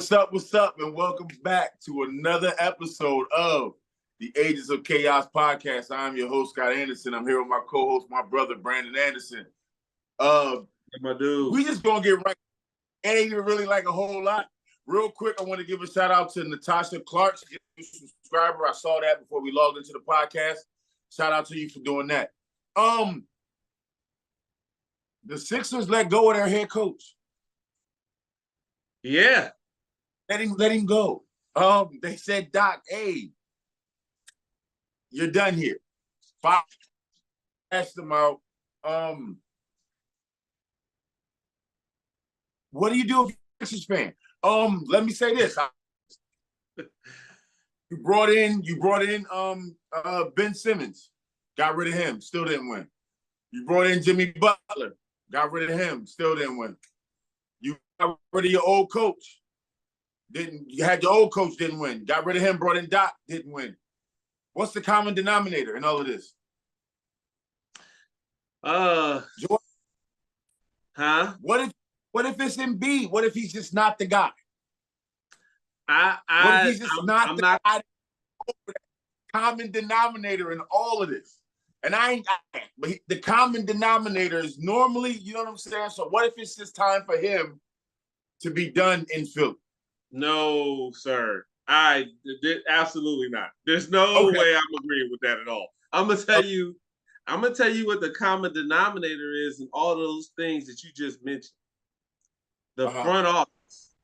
What's up, and welcome back to another episode of the Agents of Chaos Podcast. I'm your host, Scott Anderson. I'm here with my co-host, my brother, Brandon Anderson. My dude. We just gonna get right. Ain't even really like a whole lot. Real quick, I want to give a shout out to Natasha Clark, subscriber. I saw that before we logged into the podcast. Shout out to you for doing that. The Sixers let go of their head coach. Yeah. Let him go. They said, Doc, hey, you're done here. Five asked them out. What do you do if you're a Sixers fan? Let me say this. You brought in Ben Simmons, got rid of him, still didn't win. You brought in Jimmy Butler, got rid of him, still didn't win. You got rid of your old coach. You had your old coach, didn't win. Got rid of him, brought in Doc, didn't win. What's the common denominator in all of this? Huh? What if it's Embiid? What if he's just not the guy? What if he's just not the guy? Common denominator in all of this. And but the common denominator is normally, you know what I'm saying? So what if it's just time for him to be done in Philly? No, sir. Absolutely not. There's no way I'm agreeing with that at all. I'm gonna tell you what the common denominator is in all those things that you just mentioned. The front office.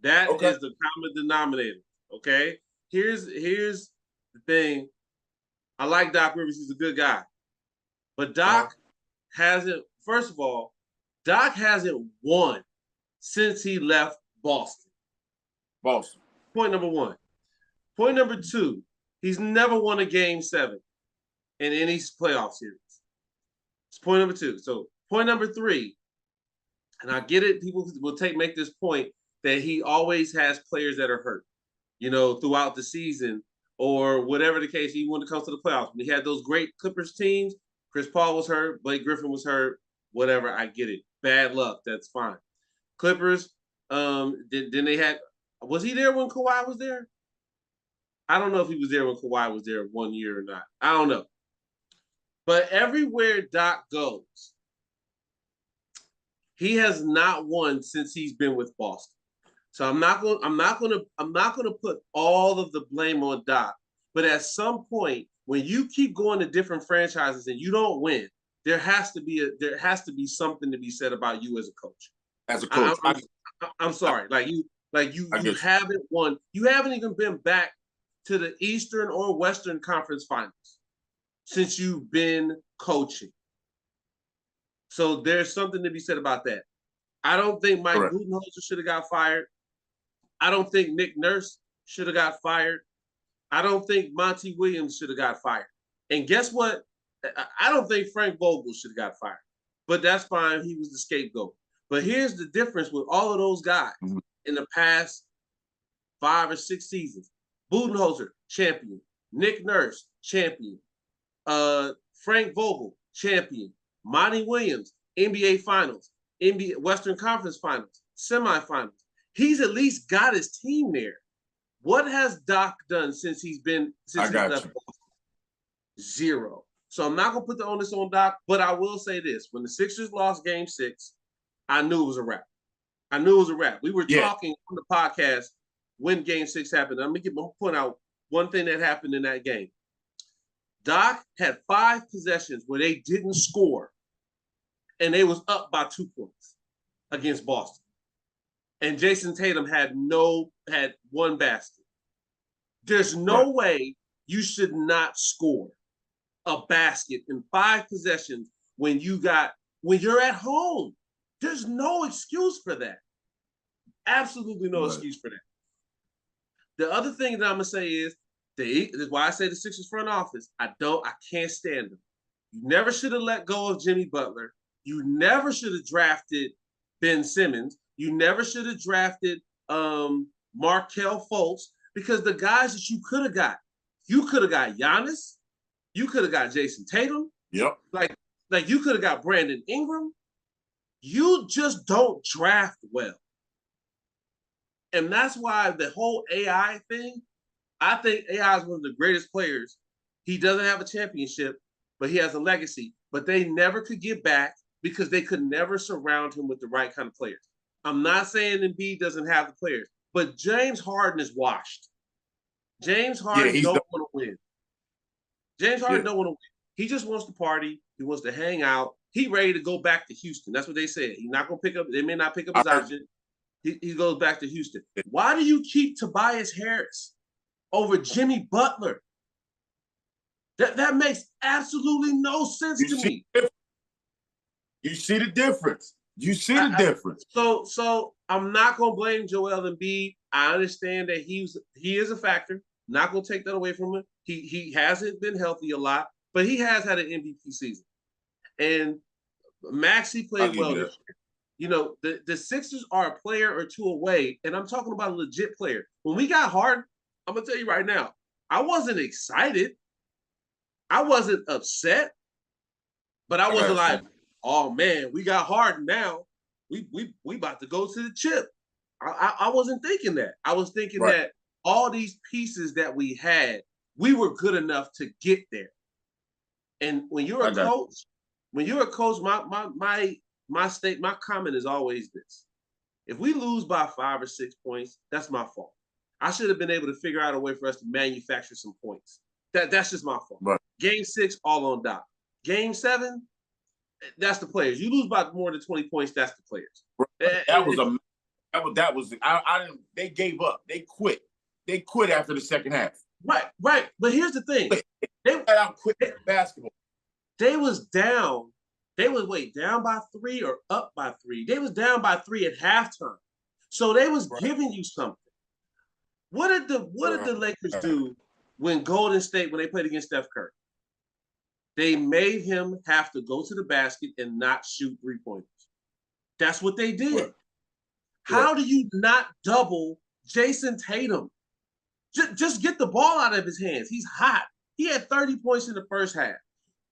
That is the common denominator. Okay. Here's the thing. I like Doc Rivers. He's a good guy. But Doc hasn't, first of all, Doc hasn't won since he left Boston. Point number one. Point number two, he's never won a Game 7 in any playoff series. It's point number two. So point number three, and I get it, people will make this point that he always has players that are hurt, throughout the season or whatever the case, even when it comes to the playoffs. When he had those great Clippers teams, Chris Paul was hurt, Blake Griffin was hurt, whatever, I get it. Bad luck, that's fine. Clippers, then they had, was he there when Kawhi was there? I don't know if he was there when Kawhi was there 1 year or not. I don't know. But everywhere Doc goes, he has not won since he's been with Boston. So I'm not gonna put all of the blame on Doc. But at some point, when you keep going to different franchises and you don't win, there has to be something to be said about you as a coach. As a coach, I'm sorry. You haven't won. You haven't even been back to the Eastern or Western Conference Finals since you've been coaching. So there's something to be said about that. I don't think Mike Budenholzer should have got fired. I don't think Nick Nurse should have got fired. I don't think Monty Williams should have got fired. And guess what? I don't think Frank Vogel should have got fired. But that's fine. He was the scapegoat. But here's the difference with all of those guys in the past 5 or 6 seasons. Budenholzer, champion. Nick Nurse, champion. Frank Vogel, champion. Monty Williams, NBA Finals, NBA Western Conference Finals, semifinals. He's at least got his team there. What has Doc done since he's left Boston? Zero. So I'm not gonna put the onus on Doc, but I will say this: when the Sixers lost Game 6, I knew it was a wrap. We were talking on the podcast when Game 6 happened. I'm gonna point out one thing that happened in that game. Doc had 5 possessions where they didn't score, and they was up by 2 points against Boston. And Jason Tatum had 1 basket. There's no way you should not score a basket in 5 possessions when you're at home. There's no excuse for that. Absolutely no excuse for that. The other thing that I'm gonna say is this is why I say the Sixers front office. I can't stand them. You never should have let go of Jimmy Butler. You never should have drafted Ben Simmons. You never should have drafted Markelle Fultz, because the guys that you could have got Giannis, you could have got Jason Tatum. Yep. Like you could have got Brandon Ingram. You just don't draft well. And that's why the whole AI thing, I think AI is one of the greatest players. He doesn't have a championship, but he has a legacy. But they never could get back because they could never surround him with the right kind of players. I'm not saying Embiid doesn't have the players, but James Harden is washed. James Harden don't want to win. James Harden don't want to win. He just wants to party. He wants to hang out. He ready to go back to Houston. That's what they said. He's not going to pick up. They may not pick up his option. He goes back to Houston. Why do you keep Tobias Harris over Jimmy Butler? That makes absolutely no sense to me. You see the difference. You see the difference. So I'm not gonna blame Joel Embiid. I understand that he is a factor. Not gonna take that away from him. He hasn't been healthy a lot, but he has had an MVP season. And Maxey played well this year. You know, the Sixers are a player or two away, and I'm talking about a legit player. When we got Harden, I'm gonna tell you right now, I wasn't excited. I wasn't upset, but I wasn't like, oh man, we got Harden now. We about to go to the chip. I wasn't thinking that. I was thinking that all these pieces that we had, we were good enough to get there. And when you're a coach, my comment is always this: if we lose by 5 or 6 points, that's my fault. I should have been able to figure out a way for us to manufacture some points. That's just my fault. Right. Game 6, all on Doc. Game 7, that's the players. You lose by more than 20 points, that's the players. They gave up. They quit. They quit after the second half. Right. But here's the thing. They quit basketball. They was down. They was down by 3 or up by 3. They was down by 3 at halftime. So they was giving you something. What did the Lakers do when Golden State, when they played against Steph Curry? They made him have to go to the basket and not shoot 3-pointers. That's what they did. Right. How do you not double Jason Tatum? Just get the ball out of his hands. He's hot. He had 30 points in the first half.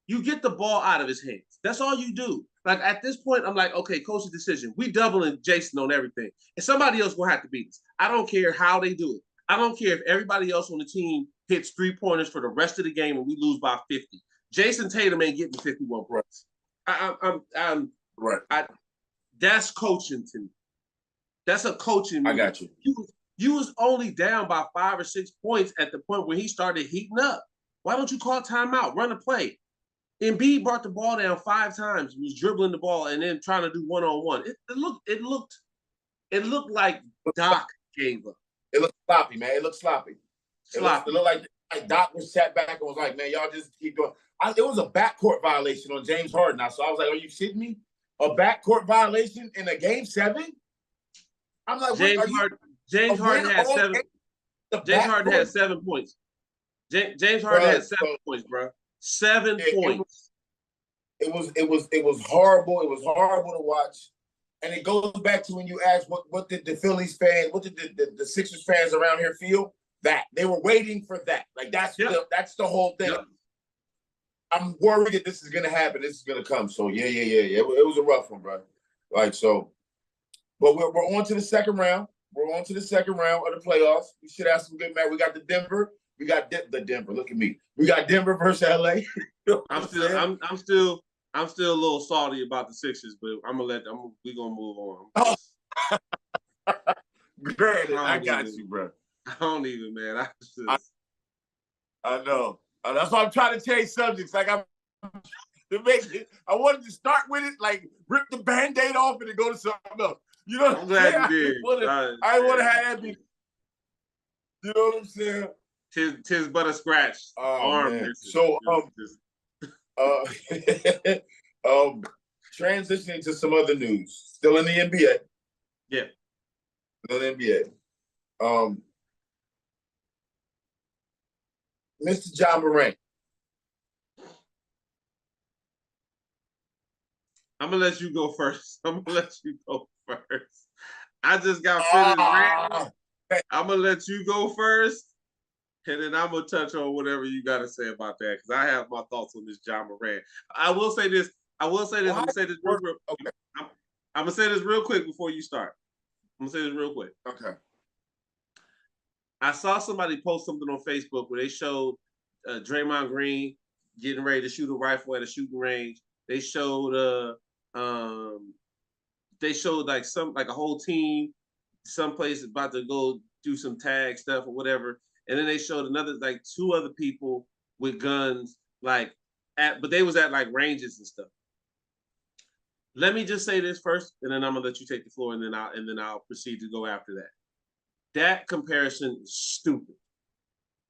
You get the ball out of his hands. That's all you do. Like, at this point, I'm like, okay, coach's decision. We doubling Jason on everything. And somebody else will have to beat us. I don't care how they do it. I don't care if everybody else on the team hits 3-pointers for the rest of the game and we lose by 50. Jason Tatum ain't getting 51 points. That's coaching to me. That's a coaching move. I got you. You was only down by 5 or 6 points at the point where he started heating up. Why don't you call timeout? Run a play. Embiid brought the ball down 5 times, was dribbling the ball and then trying to do one-on-one. It looked like Doc gave up. It looked sloppy, man. It looked sloppy. It looked like Doc was sat back and was like, man, y'all just keep doing. It was a backcourt violation on James Harden. So I was like, are you shitting me? A backcourt violation in a game 7? I'm like, James Harden had 7. James Harden had 7 points. James Harden had 7 points, bro. 7 points. It was horrible. It was horrible to watch. And it goes back to when you asked what did the Phillies fans, what did the Sixers fans around here feel? That they were waiting for that. Like that's the whole thing. Yep. I'm worried that this is gonna happen. This is gonna come. So yeah. It was a rough one, bro. Like so, but we're on to the second round. We're on to the second round of the playoffs. We should have some good match. We got the Denver. We got the Denver. Look at me. We got Denver versus LA. I'm still a little salty about the Sixers, but we're gonna move on. Oh. Granted, I got you, bro. I don't even, man. I know. That's why I'm trying to change subjects. Like I wanted to start with it, like rip the Band-Aid off and then go to something else. You know what I'm saying? Glad you did. I want to have that be. You know what I'm saying? Tis but a scratch. Man. So transitioning to some other news. Still in the NBA. Yeah. Still in the NBA. Mr. Ja Morant. I'm gonna let you go first. I just got finished ranting. I'm gonna let you go first, and then I'm gonna touch on whatever you got to say about that because I have my thoughts on this Ja Morant. I will say this. I'm gonna say this real quick. Okay. I'm gonna say this real quick before you start. I'm gonna say this real quick. Okay. I saw somebody post something on Facebook where they showed Draymond Green getting ready to shoot a rifle at a shooting range. They showed like a whole team someplace about to go do some tag stuff or whatever. And then they showed another, like 2 other people with guns, but they was at like ranges and stuff. Let me just say this first, and then I'm gonna let you take the floor, and then I'll proceed to go after that. That comparison is stupid,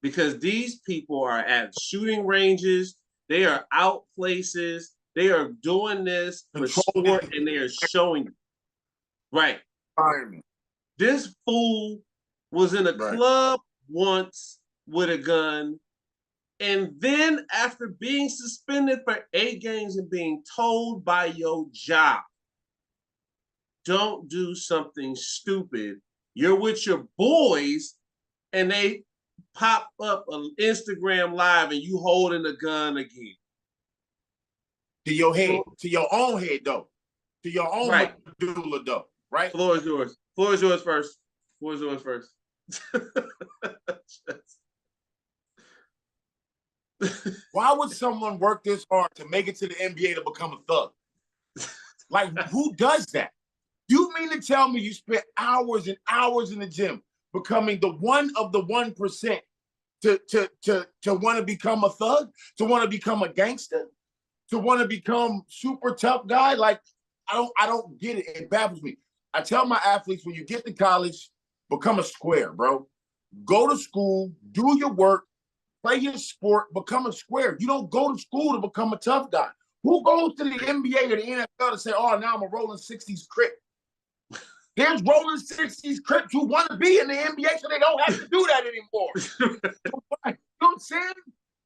because these people are at shooting ranges, they are out places, they are doing this for sport, and they are showing you. Right. This fool was in a club once with a gun, and then after being suspended for 8 games and being told by your job, don't do something stupid. You're with your boys, and they pop up an Instagram live, and you holding a gun again. To your head, to your own head, though. To your own medulla, though. Right? Floor is yours. Floor is yours first. Floor is yours first. Why would someone work this hard to make it to the NBA to become a thug? Like, who does that? You mean to tell me you spent hours and hours in the gym becoming the one of the 1% to want to become a thug, to want to become a gangster, to want to become super tough guy? Like, I don't get it. It baffles me. I tell my athletes, when you get to college, become a square, bro. Go to school, do your work, play your sport, become a square. You don't go to school to become a tough guy. Who goes to the NBA or the NFL to say, oh, now I'm a rolling 60s Crip? There's rolling 60s Crips who want to be in the NBA, so they don't have to do that anymore. So why, you know what I'm saying?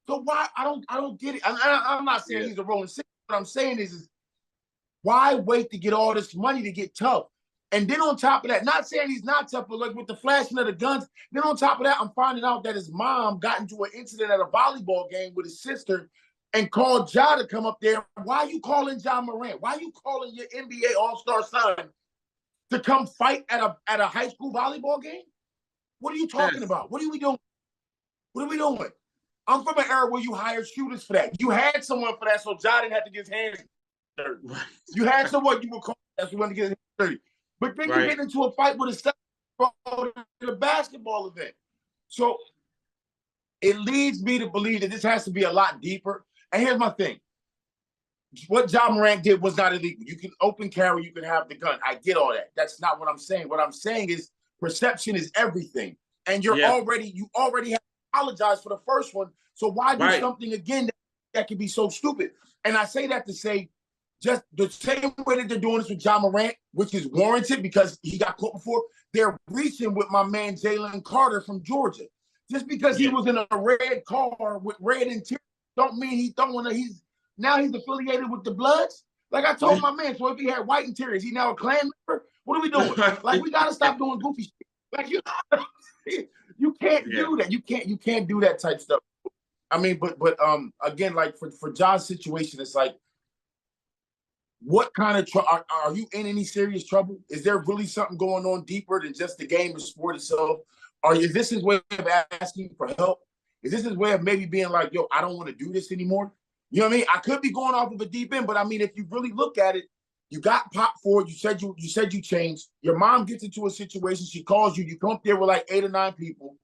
So why? I don't get it. I'm not saying he's a rolling 60s. What I'm saying is why wait to get all this money to get tough? And then on top of that, not saying he's not tough, but like with the flashing of the guns, then on top of that, I'm finding out that his mom got into an incident at a volleyball game with his sister and called Ja to come up there. Why are you calling Ja Morant? Why are you calling your NBA All-Star son to come fight at a high school volleyball game? What are you talking about? What are we doing? What are we doing? I'm from an era where you hired shooters for that. You had someone for that, so Ja didn't have to get his hands dirty. You had someone you were calling that so he wanted to get his hands dirty. But then you get into a fight with a 7-year-old at a basketball event. So it leads me to believe that this has to be a lot deeper. And here's my thing. What Ja Morant did was not illegal. You can open carry, you can have the gun. I get all that. That's not what I'm saying. What I'm saying is perception is everything. And you already have apologized for the first one. So why do something again that can be so stupid? And I say that to say, just the same way that they're doing this with Ja Morant, which is warranted because he got caught before, they're reaching with my man Jalen Carter from Georgia. Just because he was in a red car with red interior don't mean he's affiliated with the Bloods. Like I told my man, so if he had white interiors, he now a Klan member? What are we doing? Like, we gotta stop doing goofy shit. Like, you can't do that. You can't do that type stuff. I mean, but again, like for Ja's situation, it's like, what kind of trouble are you in? Any serious trouble? Is there really something going on deeper than just the game, the sport itself? Or is this his way of asking for help? Is this his way of maybe being like, yo, I don't want to do this anymore? You know what I mean? I could be going off of a deep end, but I mean, if you really look at it, you got popped for it. You said you changed. Your mom gets into a situation. She calls you. You come up there with like 8 or 9 people.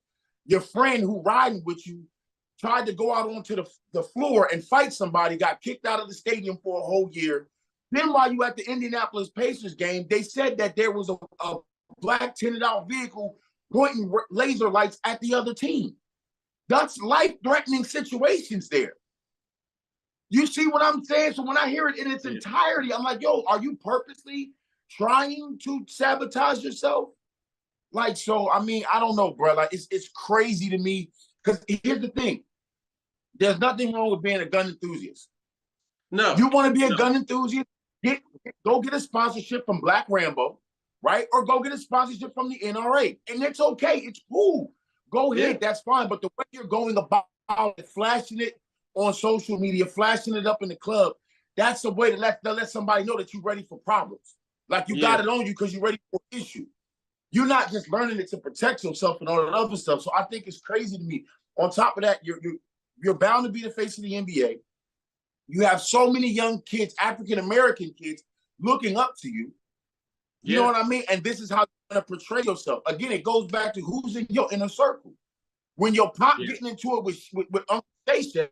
Your friend who riding with you tried to go out onto the floor and fight somebody, got kicked out of the stadium for a whole year. Then while you at the Indianapolis Pacers game, they said that there was a black tinted out vehicle pointing laser lights at the other team. That's life-threatening situations there. You see what I'm saying? So when I hear it in its entirety, I'm like, yo, are you purposely trying to sabotage yourself? Like, so, I mean, I don't know, bro. Like, it's crazy to me. Because here's the thing. There's nothing wrong with being a gun enthusiast. No. You want to be a gun enthusiast? Go get a sponsorship from Black Rambo, right? Or go get a sponsorship from the NRA. And it's okay. It's cool. Go ahead. That's fine. But the way you're going about it, flashing it on social media, flashing it up in the club, that's the way to let somebody know that you're ready for problems. Like you got it on you because you're ready for an issue. you're not just learning it to protect yourself and all that other stuff. So I think it's crazy to me. On top of that, you're bound to be the face of the NBA. You have so many young kids, African-American kids, looking up to you. You know what I mean? And this is how you're going to portray yourself. Again, it goes back to who's in your inner circle. When your pop getting into it with Uncle Station,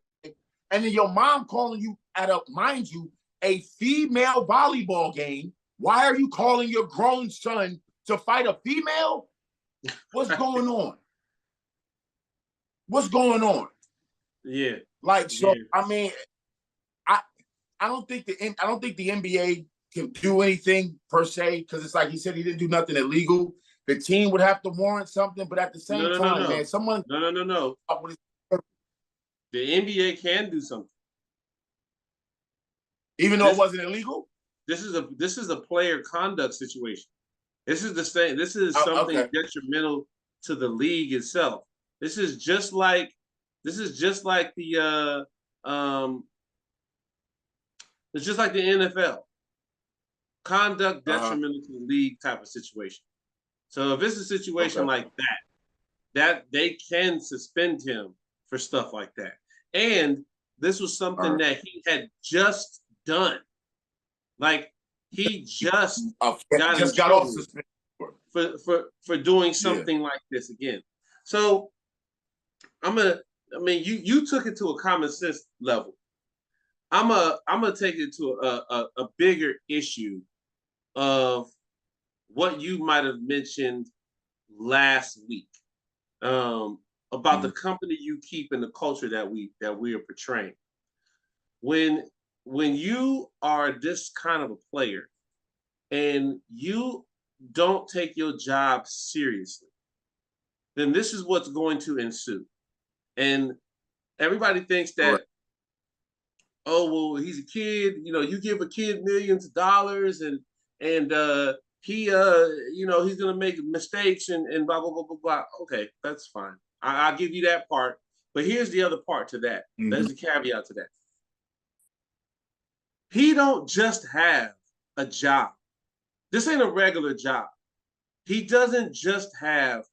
and then your mom calling you at a, mind you, a female volleyball game, why are you calling your grown son to fight a female? What's going on? What's going on? Yeah. Like, so, I mean, I don't think the NBA can do anything per se, because it's like he said he didn't do nothing illegal. The team would have to warrant something, but at the same time, man, someone no. The NBA can do something, even though it wasn't illegal. This is a player conduct situation. This is the same. This is something detrimental to the league itself. This is just like the it's just like the NFL. Conduct detrimental to the league type of situation. So if it's a situation like that they can suspend him for stuff like that. And this was something that he had just done. Like he just got off suspension for doing something like this again. So you took it to a common sense level. I'm gonna take it to a bigger issue of what you might have mentioned last week about the company you keep and the culture that we are portraying. When you are this kind of a player and you don't take your job seriously, then this is what's going to ensue. And everybody thinks that, oh, well, he's a kid. You know, you give a kid millions of dollars and he, he's going to make mistakes and blah, blah, blah, blah, blah. Okay, that's fine. I'll give you that part. But here's the other part to that. There's a caveat to that. He don't just have a job. This ain't a regular job. He doesn't just have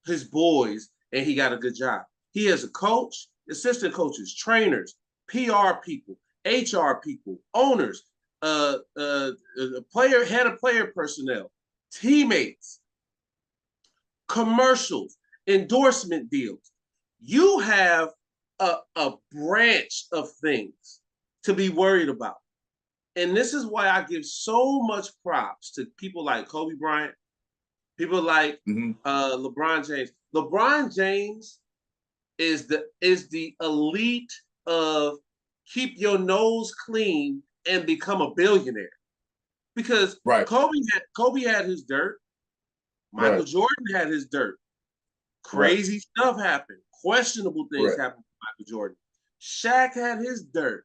his boys and he got a good job. He has a coach, assistant coaches, trainers, PR people, HR people, owners, head of player personnel, teammates, commercials, endorsement deals. You have a branch of things to be worried about. And this is why I give so much props to people like Kobe Bryant, people like LeBron James. LeBron James is the elite of keep your nose clean and become a billionaire. Because Kobe had his dirt. Michael Jordan had his dirt. Crazy stuff happened. Questionable things happened to Michael Jordan. Shaq had his dirt.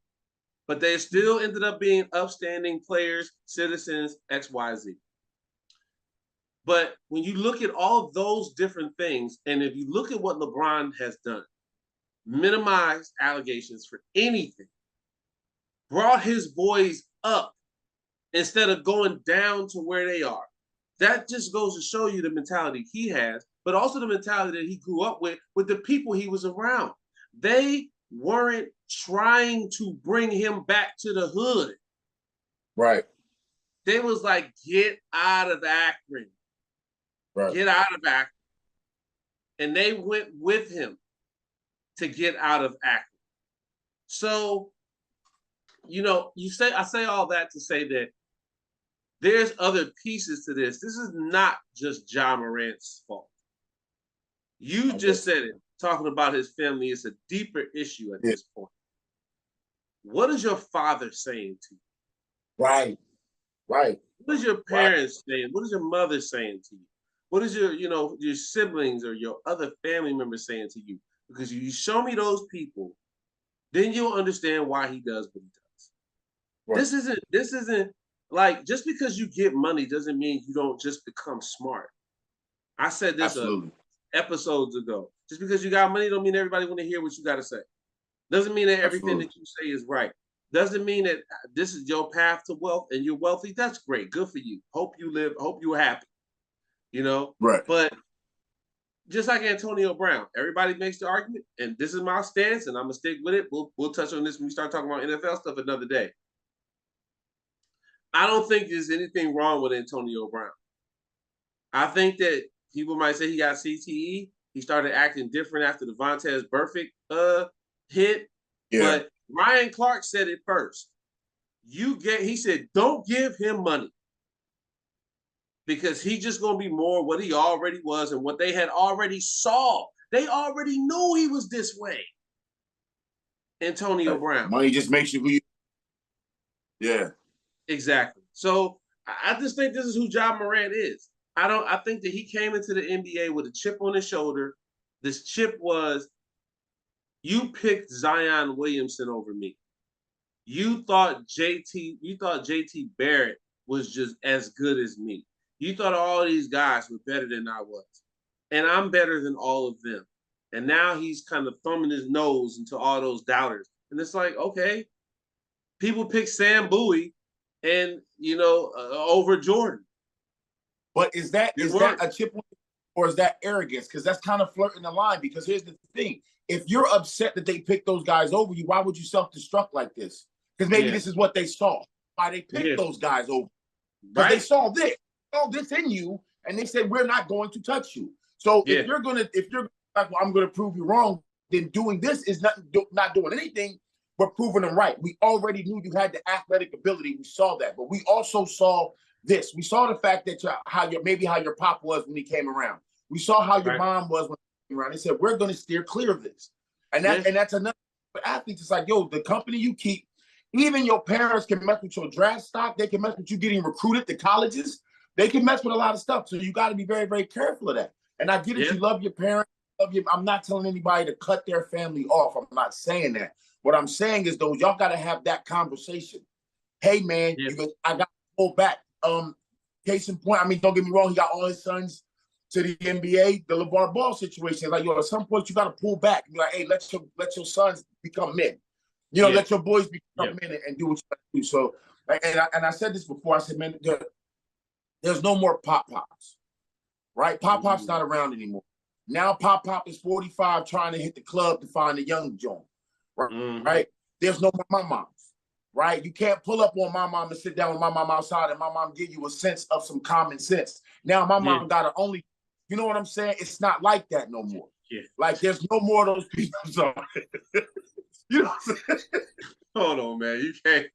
But they still ended up being upstanding players, citizens, X, Y, Z. But when you look at all those different things, and if you look at what LeBron has done, minimized allegations for anything, brought his boys up instead of going down to where they are. That just goes to show you the mentality he has, but also the mentality that he grew up with the people he was around. They weren't trying to bring him back to the hood. Right. They was like, get out of Akron. Right. Get out of Akron. And they went with him to get out of Akron. So, I say all that to say that there's other pieces to this. This is not just Ja Morant's fault. You just said it, talking about his family. It's a deeper issue at this point. What is your father saying to you? Right. What is your parents saying? What is your mother saying to you? What is your siblings or your other family members saying to you? Because you show me those people, then you'll understand why he does what he does. Right. This isn't like, just because you get money doesn't mean you don't just become smart. I said this episodes ago. Just because you got money don't mean everybody want to hear what you got to say. Doesn't mean that everything that you say is right. Doesn't mean that this is your path to wealth and you're wealthy. That's great. Good for you. Hope you're happy. you know? Right. But just like Antonio Brown, everybody makes the argument, and this is my stance, and I'm gonna stick with it. We'll touch on this when we start talking about NFL stuff another day. I don't think there's anything wrong with Antonio Brown. I think that people might say he got CTE. He started acting different after the Vontaze Burfict hit. Yeah. But Ryan Clark said it first. He said, don't give him money. Because he's just going to be more what he already was and what they had already saw. They already knew he was this way. Antonio Brown. Money just makes you who you. Yeah. Exactly. So I just think this is who Ja Morant is. I think that he came into the NBA with a chip on his shoulder. This chip was, you picked Zion Williamson over me. You thought JT Barrett was just as good as me. You thought all these guys were better than I was. And I'm better than all of them. And now he's kind of thumbing his nose into all those doubters. And it's like, okay, people pick Sam Bowie and, over Jordan. But is that a chip or is that arrogance? Because that's kind of flirting the line. Because here's the thing. If you're upset that they picked those guys over you, why would you self-destruct like this? Because maybe this is what they saw. Why they picked those guys over. Because they saw this in you, and they said, we're not going to touch you. So if you're like, well, I'm gonna prove you wrong, then doing this is not doing anything but proving them right. We already knew you had the athletic ability. We saw that, but we also saw this. We saw the fact that how your pop was when he came around. We saw how your mom was when he came around. They said, we're gonna steer clear of this. And that's another for athletes. It's like, yo, the company you keep, even your parents can mess with your draft stock, they can mess with you getting recruited to colleges, they can mess with a lot of stuff. So you got to be very, very careful of that. And I get it, you love your parents, I'm not telling anybody to cut their family off. I'm not saying that. What I'm saying is, though, y'all got to have that conversation. Hey, man, I got to pull back. Case in point, I mean, don't get me wrong, he got all his sons to the NBA. The LeVar Ball situation, like, yo, at some point you got to pull back and be like, hey, let your sons become men. Let your boys become men and do what you got to do. So, and I said this before. I said, man, there's no more Pop-Pops, right? Pop-Pop's not around anymore. Now Pop-Pop is 45 trying to hit the club to find a young joint, right? There's no more moms, right? You can't pull up on my mom and sit down with my mom outside and my mom give you a sense of some common sense. Now my mom got to only, you know what I'm saying? It's not like that no more. Yeah. Like there's no more of those people. You know what I'm saying? Hold on, man. You can't.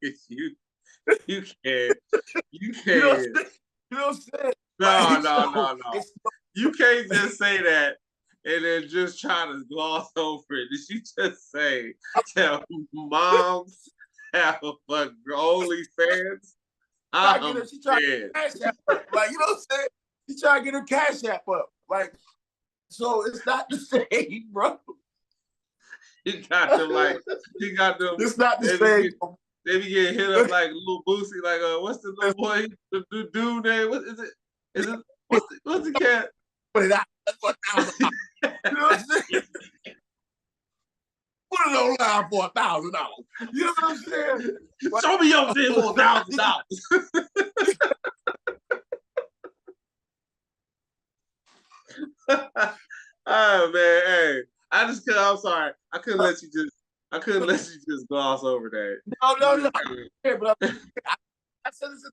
You can't. You know what I'm saying? No. You can't just say that and then just try to gloss over it. Did you just say that moms have OnlyFans? She trying to get her cash app up. Like, you know what I'm saying? She trying to get her cash app up. Like, so it's not the same, bro. He got them. It's not the same. They be getting hit up like Lil Boosie, like what's the little boy, the dude name? What is it? Is it what's the cat? Put it out. You know what I'm saying? Put it online for $1,000. You know what I'm saying? Show me your shit for $1,000. Oh man, hey. I'm sorry. I couldn't let you just gloss over that. No. But I said this.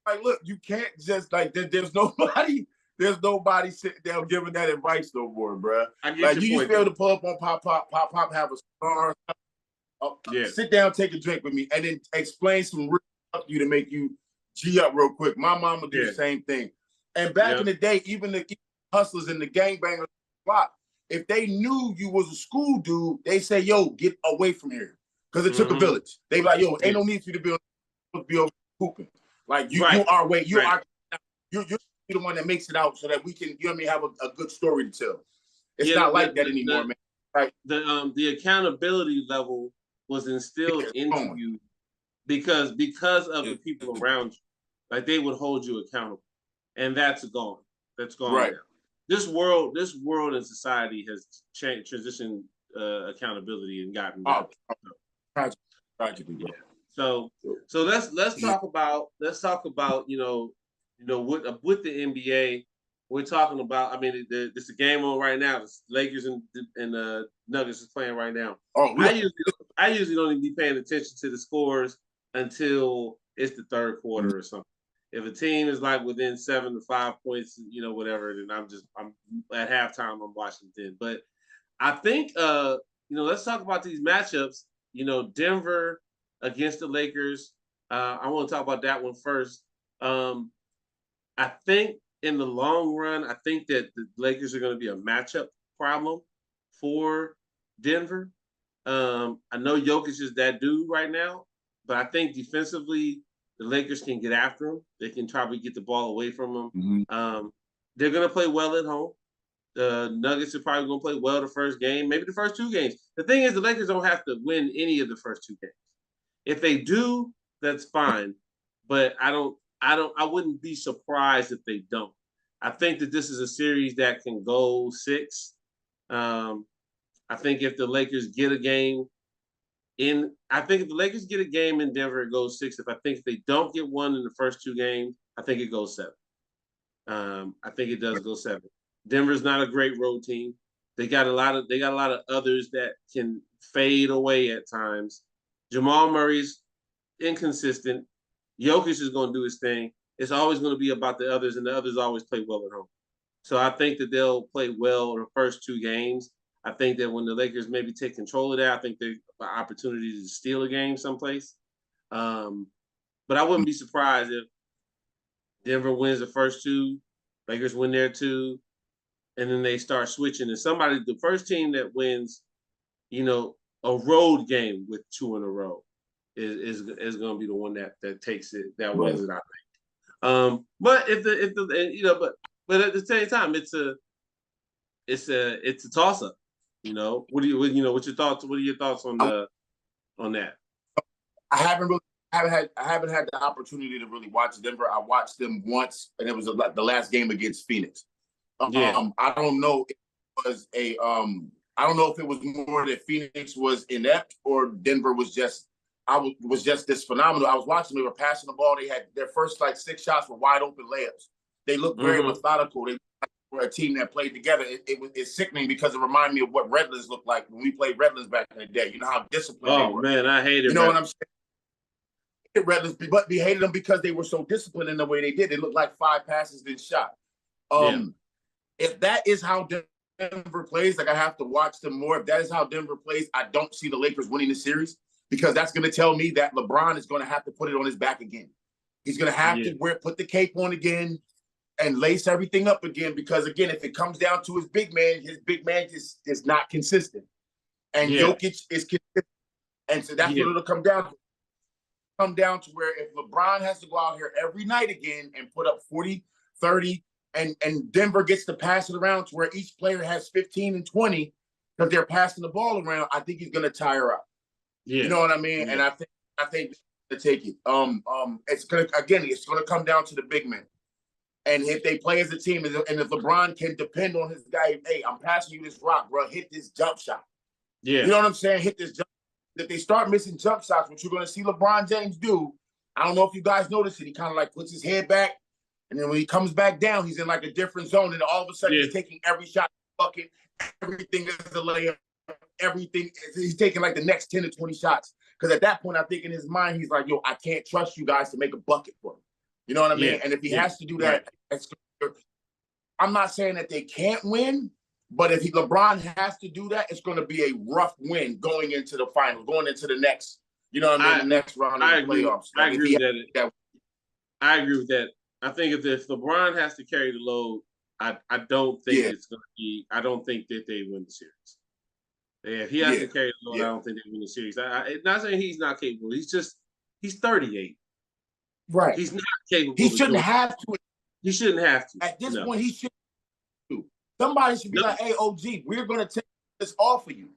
Like, look, you can't just like. There's nobody sitting down giving that advice no more, bro. Like you used to be able to pull up on Pop, have a star, sit down, take a drink with me, and then explain some real stuff to you to make you G up real quick. My mom would do the same thing. And back in the day, even the hustlers and the gangbangers, if they knew you was a school dude, they say, yo, get away from here. Because it took a village. They be like, yo, ain't no need for you to be over hooping. Like, you are you're the one that makes it out so that we can, have a good story to tell. It's not like that anymore, man. Right? The accountability level was instilled into you because of the people around you. Like, they would hold you accountable. And that's gone. That's gone now. This world and society has transitioned accountability and gotten better. Tragedy, yeah. So let's talk about with the NBA. we're talking about. I mean, it's a game on right now. It's Lakers and Nuggets is playing right now. Oh, I usually don't even be paying attention to the scores until it's the third quarter or something. If a team is like within 7 to 5 points, whatever, then I'm at halftime. I'm watching then. But I think let's talk about these matchups. Denver against the Lakers. I want to talk about that one first. I think in the long run, I think that the Lakers are going to be a matchup problem for Denver. I know Jokic is that dude right now, but I think defensively, the Lakers can get after him. They can probably get the ball away from him. Mm-hmm. They're going to play well at home. The Nuggets are probably going to play well the first game, maybe the first two games. The thing is, the Lakers don't have to win any of the first two games. If they do, that's fine. But I wouldn't be surprised if they don't. I think that this is a series that can go 6. I think if the Lakers get a game in Denver, it goes 6. I think if they don't get one in the first two games, I think it goes 7. I think it does go 7. Denver's not a great road team. They got a lot of others that can fade away at times. Jamal Murray's inconsistent. Jokic is going to do his thing. It's always going to be about the others, and the others always play well at home. So I think that they'll play well in the first two games. I think that when the Lakers maybe take control of that, I think there's an opportunity to steal a game someplace. But I wouldn't be surprised if Denver wins the first two, Lakers win their 2, and then they start switching. And the first team that wins, a road game with 2 in a row is going to be the one that takes it, that wins it, I think. But but at the same time, it's a toss up. What's your thoughts? What are your thoughts on that? I haven't had the opportunity to really watch Denver. I watched them once, and it was the last game against Phoenix. I don't know if it was I don't know if it was more that Phoenix was inept or Denver was just this phenomenal. I was watching, they were passing the ball. They had their first 6 shots were wide open layups. They looked very methodical. They were a team that played together. It's sickening because it reminded me of what Redlands looked like when we played Redlands back in the day. You know how disciplined they were. Oh man, I hated. You know what I'm saying? Redlands, but we hated them because they were so disciplined in the way they did. They looked like 5 passes then shot. If that is how Denver plays, I have to watch them more. If that is how Denver plays, I don't see the Lakers winning the series, because that's going to tell me that LeBron is going to have to put it on his back again. He's going to have to put the cape on again and lace everything up again, because, again, if it comes down to his big man is not consistent. And Jokic is consistent. And so that's what it'll come down to. Come down to where if LeBron has to go out here every night again and put up 40, 30, and Denver gets to pass it around to where each player has 15 and 20 because they're passing the ball around, I think he's going to tire out. You know what I mean? And I think to take it. It's gonna come down to the big men. And if they play as a team, and if LeBron can depend on his guy, hey, I'm passing you this rock, bro, hit this jump shot. You know what I'm saying? Hit this jump. If they start missing jump shots, what you're going to see LeBron James do, I don't know if you guys notice it, he kind of puts his head back, and then when he comes back down, he's in a different zone, and all of a sudden he's taking every shot bucket, everything is a layup, everything. He's taking the next 10 to 20 shots. Because at that point, I think in his mind, he's like, yo, I can't trust you guys to make a bucket for him. You know what I mean? And if he has to do that, I'm not saying that they can't win, but if LeBron has to do that, it's going to be a rough win going into the final, going into the next, the next round of the playoffs. I agree with that. I agree with that. I think if LeBron has to carry the load, I don't think it's going to be. I don't think that they win the series. If he has to carry the load, I don't think they win the series. Not saying he's not capable. He's 38. Right. He's not capable. He shouldn't have to. He shouldn't have to. At this point, he shouldn't have to. Somebody should be like, hey, OG, we're going to take this off of you.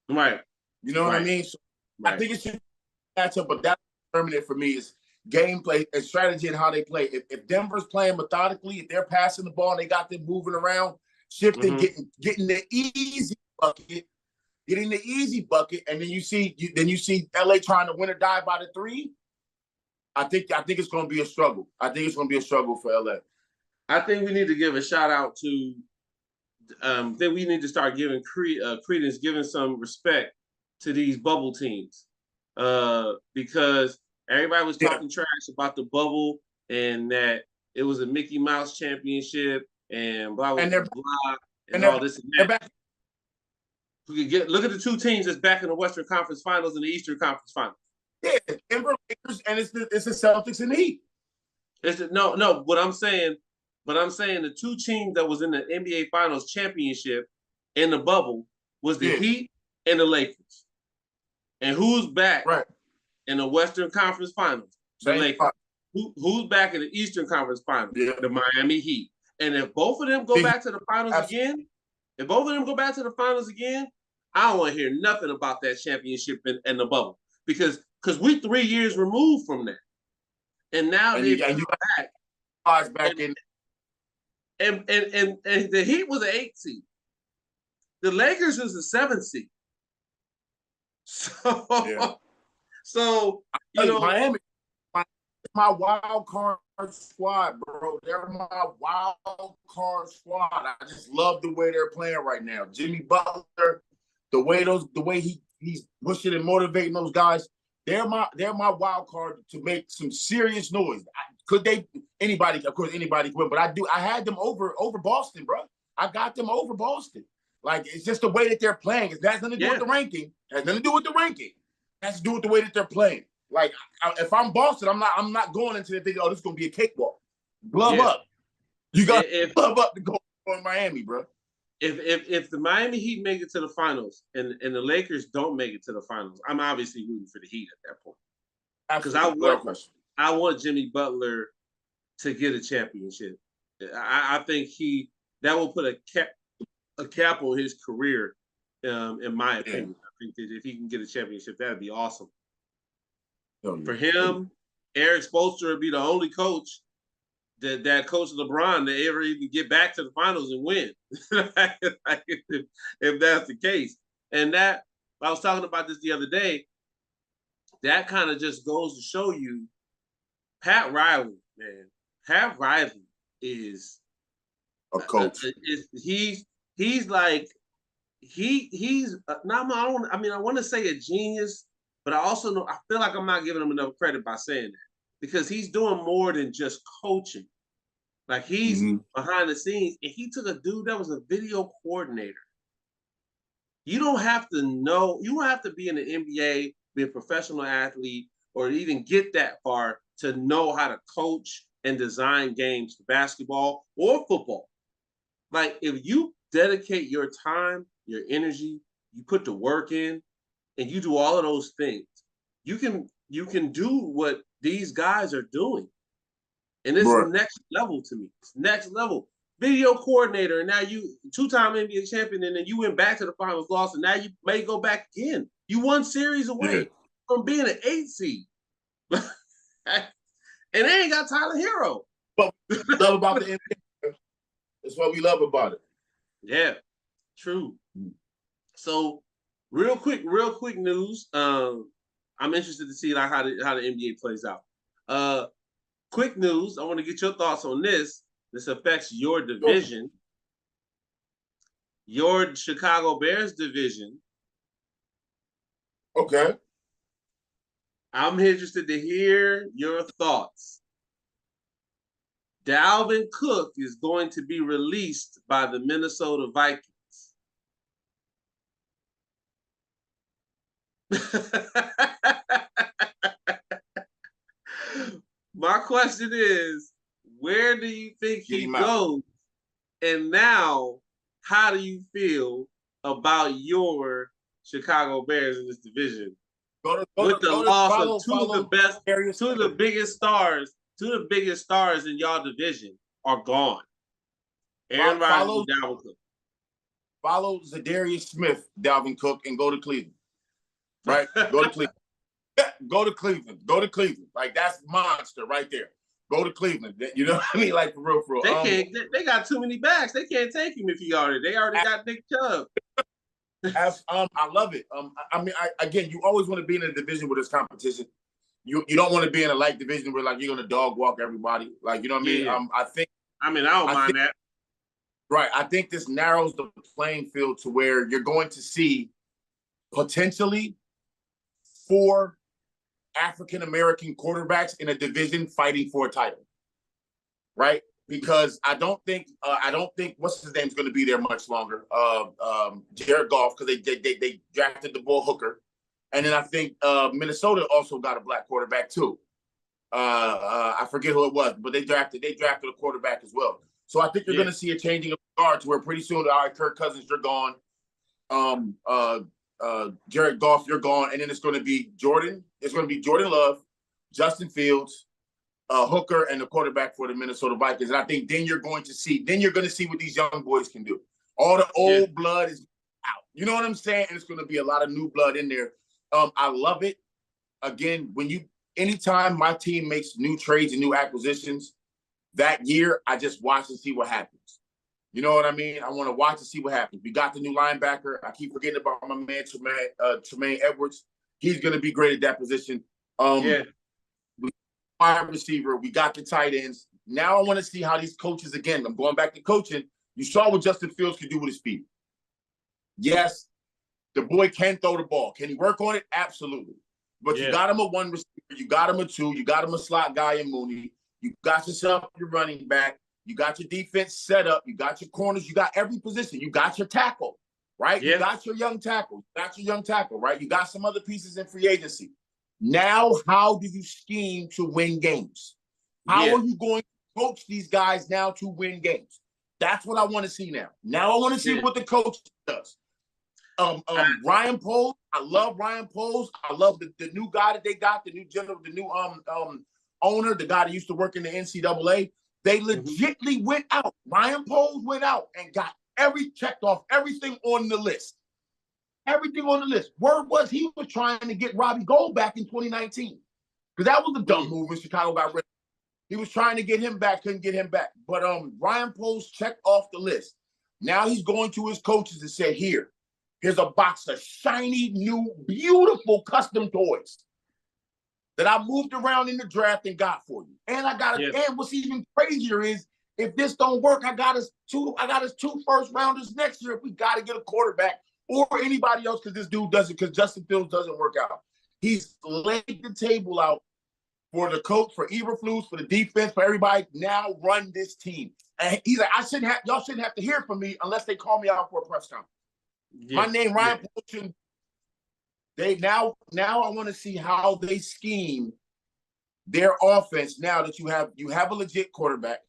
Right. You know what I mean? So I think it should match up, but that's determinant for me is gameplay and strategy and how they play. If Denver's playing methodically, if they're passing the ball and they got them moving around, shifting, getting the easy bucket, and then you see LA trying to win or die by the 3. I think it's going to be a struggle. I think it's going to be a struggle for LA. I think we need to give a shout out to. Then we need to start giving credence, giving some respect to these bubble teams, because everybody was talking trash about the bubble and that it was a Mickey Mouse championship and blah blah blah and all this and that. We could look at the two teams that's back in the Western Conference Finals and the Eastern Conference Finals. Yeah, Denver Lakers, and it's the Celtics and the Heat. No. What I'm saying, the two teams that was in the NBA Finals championship in the bubble was the Heat and the Lakers. And who's back in the Western Conference Finals? The Lakers. Who's back in the Eastern Conference Finals? Yeah. The Miami Heat. And if both of them go back to the finals again, I don't want to hear nothing about that championship and the bubble because we 3 years removed from that, and now they're back. And the Heat was an 8 seed. The Lakers was a 7 seed. So you know, Miami, my wild card squad, bro. They're my wild card squad. I just love the way they're playing right now. Jimmy Butler, the way he's pushing and motivating those guys. They're my wild card to make some serious noise. Anybody could win, but I had them over Boston, bro. I got them over Boston. Like, it's just the way that they're playing. It has nothing to do with the ranking. It has nothing to do with the ranking. It has to do with the way that they're playing. Like, if I'm Boston, I'm not going into the thinking, oh, this is gonna be a cakewalk. Glove up. You got glove up to go on Miami, bro. If the Miami Heat make it to the finals and the Lakers don't make it to the finals, I'm obviously rooting for the Heat at that point. Because I want Jimmy Butler to get a championship. I think that will put a cap on his career, in my opinion. I think that if he can get a championship, that'd be awesome. For him, Eric Spoelstra would be the only coach that coached LeBron to ever even get back to the finals and win, if that's the case. And that, I was talking about this the other day, that kind of just goes to show you Pat Riley, man. Pat Riley is a coach. He's like, he's not, I want to say a genius, but I also know, I feel like I'm not giving him enough credit by saying that, because he's doing more than just coaching. Like, he's behind the scenes, and he took a dude that was a video coordinator. You don't have to be in the NBA, be a professional athlete, or even get that far to know how to coach and design games for basketball or football. Like, if you dedicate your time, your energy, you put the work in, and you do all of those things, you can do what these guys are doing. And it's next level to me. It's next level. Video coordinator, and now you 2-time NBA champion, and then you went back to the finals, lost, and now you may go back again. You won series away from being an 8 seed. And they ain't got Tyler Hero. But we love about the NBA. That's what we love about it. Yeah, true. So real quick news. I'm interested to see like how the NBA plays out. Quick news. I want to get your thoughts on this. This affects your division, your Chicago Bears division. Okay. I'm interested to hear your thoughts. Dalvin Cook is going to be released by the Minnesota Vikings. My question is, where do you think he goes? And now, how do you feel about your Chicago Bears in this division? With the loss of two of the biggest stars in y'all division are gone. Aaron Rodgers and Dalvin Cook. Follow Zadarius Smith, Dalvin Cook, and go to Cleveland. Right? Go to Cleveland. Go to Cleveland. Go to Cleveland. Like, that's monster right there. Go to Cleveland. You know what I mean? Like, for real. They got too many backs. They can't take him if he already. They already got Nick Chubb. I love it. Again, you always want to be in a division where there's competition. You don't want to be in a light division where, like, you're going to dog walk everybody. Like, you know what I mean? I think I mean, I don't mind that. Right. I think this narrows the playing field to where you're going to see potentially 4 African-American quarterbacks in a division fighting for a title. Right? Because I don't think what's his name's going to be there much longer. Jared Goff, because they drafted the Bull Hooker. And then I think Minnesota also got a black quarterback too. I forget who it was, but they drafted a quarterback as well. So I think you're going to see a changing of guards where pretty soon, all right, Kirk Cousins, you're gone. Jared Goff, you're gone, and then it's going to be Jordan. It's going to be Jordan Love, Justin Fields, Hooker, and the quarterback for the Minnesota Vikings. And I think then you're going to see what these young boys can do. All the old blood is out. You know what I'm saying? And it's going to be a lot of new blood in there. I love it. Again, anytime my team makes new trades and new acquisitions that year, I just watch and see what happens. You know what I mean? I want to watch and see what happens. We got the new linebacker. I keep forgetting about my man, Tremaine Edwards. He's going to be great at that position. Wide receiver. We got the tight ends. Now I want to see how these coaches, again, I'm going back to coaching. You saw what Justin Fields could do with his feet. Yes, the boy can throw the ball. Can he work on it? Absolutely. But you got him a 1 receiver. You got him a 2. You got him a slot guy in Mooney. You got yourself your running back. You got your defense set up. You got your corners. You got every position. You got your tackle, right? Yeah. You got your young tackle. Right? You got some other pieces in free agency. Now, how do you scheme to win games? How are you going to coach these guys now to win games? That's what I want to see now. Now I want to see what the coach does. Ryan Poles, I love Ryan Poles. I love the new guy that they got, the new owner, the guy that used to work in the NCAA. They legitimately went out. Ryan Poles went out and got checked off everything on the list. Everything on the list. Word was he was trying to get Robbie Gould back in 2019. Because that was a dumb move when Chicago got rid of him. He was trying to get him back, couldn't get him back. But Ryan Poles checked off the list. Now he's going to his coaches and said, here's a box of shiny, new, beautiful custom toys that I moved around in the draft and got for you. And and what's even crazier is if this don't work, I got us 2 first rounders next year if we got to get a quarterback or anybody else because this dude doesn't, because Justin Fields doesn't work out. He's laid the table out for the coach, for Eberflus, for the defense, for everybody. Now run this team. And he's like, y'all shouldn't have to hear from me unless they call me out for a press conference. My name, Ryan Poles. Now I want to see how they scheme their offense now that you have a legit quarterback,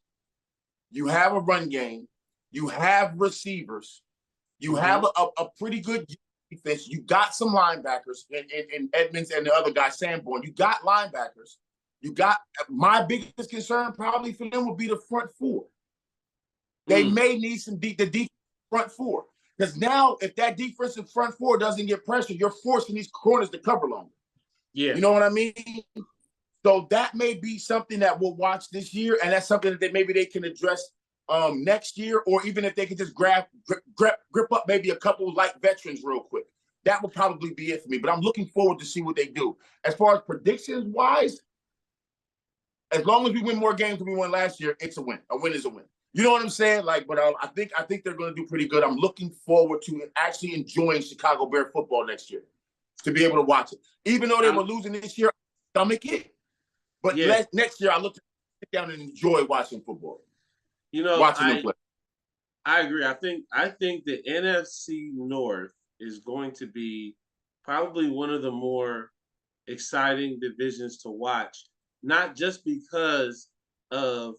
you have a run game, you have receivers, you have a pretty good defense, you got some linebackers in Edmonds and the other guy, Sanborn. You got linebackers. You got my biggest concern probably for them would be the front 4. They may need the defense front 4. Because now, if that defensive front 4 doesn't get pressure, you're forcing these corners to cover longer. Yeah. You know what I mean? So that may be something that we'll watch this year, and that's something that maybe they can address next year, or even if they could just grip up maybe a couple light veterans real quick. That would probably be it for me. But I'm looking forward to see what they do. As far as predictions-wise, as long as we win more games than we won last year, it's a win. A win is a win. You know what I'm saying? But I think they're going to do pretty good. I'm looking forward to actually enjoying Chicago Bear football next year, to be able to watch it. Even though they were losing this year, stomach it. But next year, I look to sit down and enjoy watching football. Watching them play. I agree. I think the NFC North is going to be probably one of the more exciting divisions to watch, not just because of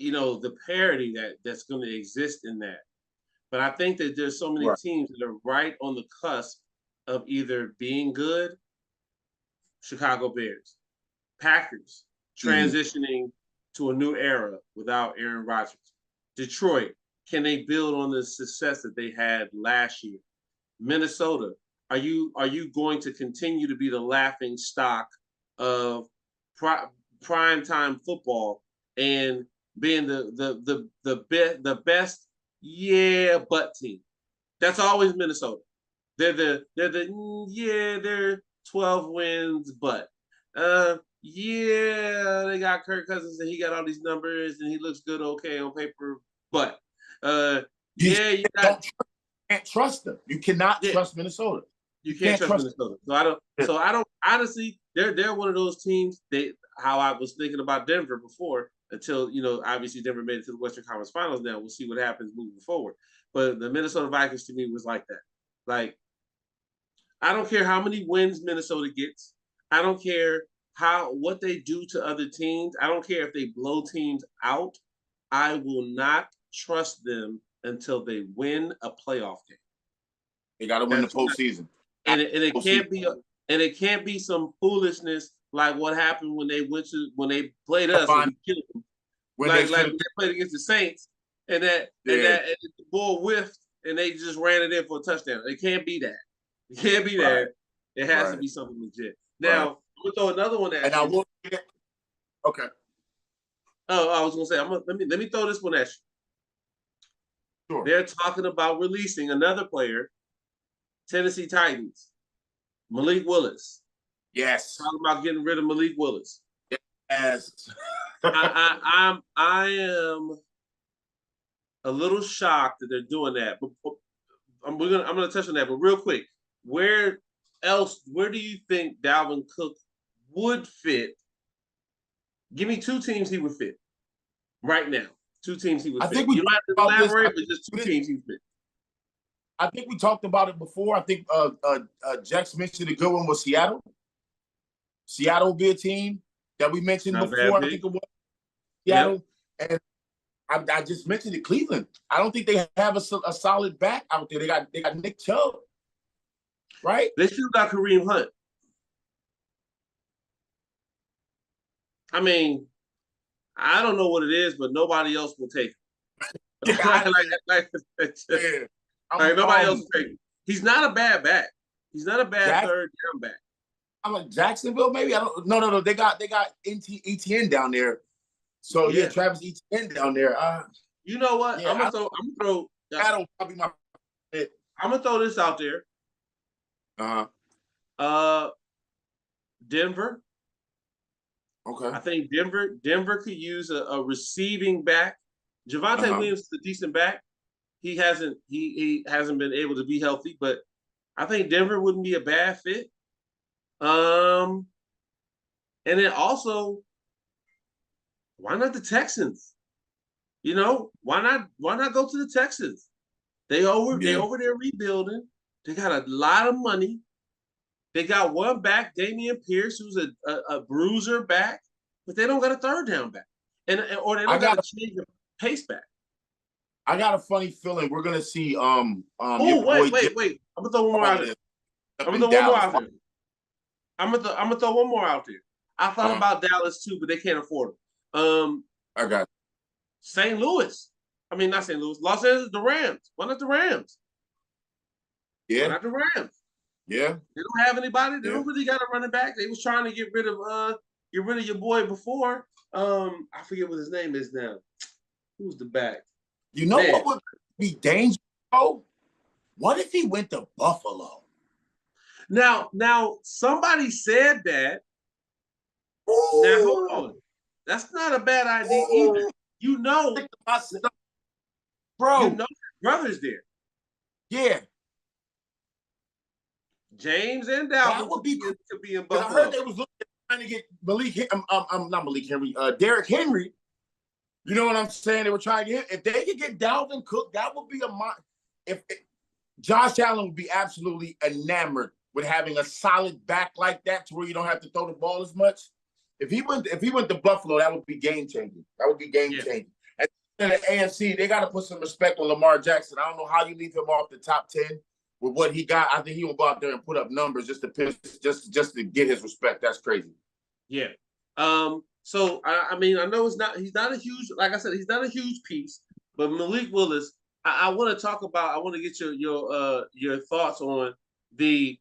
the parity that's going to exist in that. But I think that there's so many teams that are right on the cusp of either being good, Chicago Bears, Packers transitioning to a new era without Aaron Rodgers, Detroit, can they build on the success that they had last year? Minnesota, are you going to continue to be the laughing stock of primetime football and being the best but team? That's always Minnesota. They're 12 wins, but yeah, they got Kirk Cousins and he got all these numbers and he looks good, okay on paper, but you can't trust them. You cannot trust Minnesota. You can't trust Minnesota. So I don't honestly. They're one of those teams. How I was thinking about Denver before until obviously Denver made it to the Western Conference Finals. Now we'll see what happens moving forward. But the Minnesota Vikings to me was like that. Like I don't care how many wins Minnesota gets. I don't care what they do to other teams. I don't care if they blow teams out. I will not trust them until they win a playoff game. They got to win the postseason. And it can't be some foolishness like what happened when they played us and we killed them. Like when they played against the Saints and the ball whiffed and they just ran it in for a touchdown. It can't be that. It can't be that. It has to be something legit. Now I'm gonna throw another one at you. Okay. Oh, I was gonna say let me throw this one at you. Sure. They're talking about releasing another player. Tennessee Titans, Malik Willis. Yes. Talking about getting rid of Malik Willis. Yes. I am a little shocked that they're doing that, but I'm gonna touch on that. But real quick, where do you think Dalvin Cook would fit? Give me two teams he would fit right now. Two teams he would fit. You don't have to elaborate, but just two teams he would fit. I think we talked about it before. I think Jax mentioned a good one was Seattle. Seattle will be a team that we mentioned before. I think it was Seattle. Yep. And I just mentioned it, Cleveland. I don't think they have a solid back out there. They got Nick Chubb, right? They still got Kareem Hunt. I mean, I don't know what it is, but nobody else will take it. Nobody else will take it. He's not a bad back. He's not a bad third down back. I'm like Jacksonville, maybe. I don't. No. They got ETN down there. So Travis Etienne down there. You know what? I'm gonna throw. That'll probably my. I'm gonna throw this out there. Denver. Okay. I think Denver could use a receiving back. Javonte Williams is a decent back. He hasn't been able to be healthy, but I think Denver wouldn't be a bad fit. And then also, why not the Texans? Why not go to the Texans? They over there rebuilding. They got a lot of money. They got one back, Damian Pierce, who's a bruiser back, but they don't got a third down back, or they don't got a change of pace back. I got a funny feeling we're gonna see. Wait! I'm gonna throw one more out there. I'm gonna throw one more out there. I thought about Dallas too, but they can't afford them. I got St. Louis. I mean, not St. Louis. Los Angeles, the Rams. Why not the Rams? Yeah. Why not the Rams? Yeah. They don't have anybody. They don't really got a running back. They was trying to get rid of your boy before. I forget what his name is now. Who's the back? You know what would be dangerous? Oh, what if he went to Buffalo? Now somebody said that. Ooh. Now hold on. That's not a bad idea either. Bro. You know his brother's there. Yeah. James and Dalvin could be in Buffalo. I heard they was trying to get not Malik Henry, Derrick Henry. You know what I'm saying? They were trying to get. If they could get Dalvin Cook, that would be Josh Allen would be absolutely enamored with having a solid back like that, to where you don't have to throw the ball as much. If he went to Buffalo, that would be game changing. That would be game changing. And in the AFC, they got to put some respect on Lamar Jackson. I don't know how you leave him off the top 10 with what he got. I think he will go out there and put up numbers just to get his respect. That's crazy. Yeah. So I mean, I know he's not a huge, like I said, he's not a huge piece, but Malik Willis, I want to talk about. I want to get your thoughts on the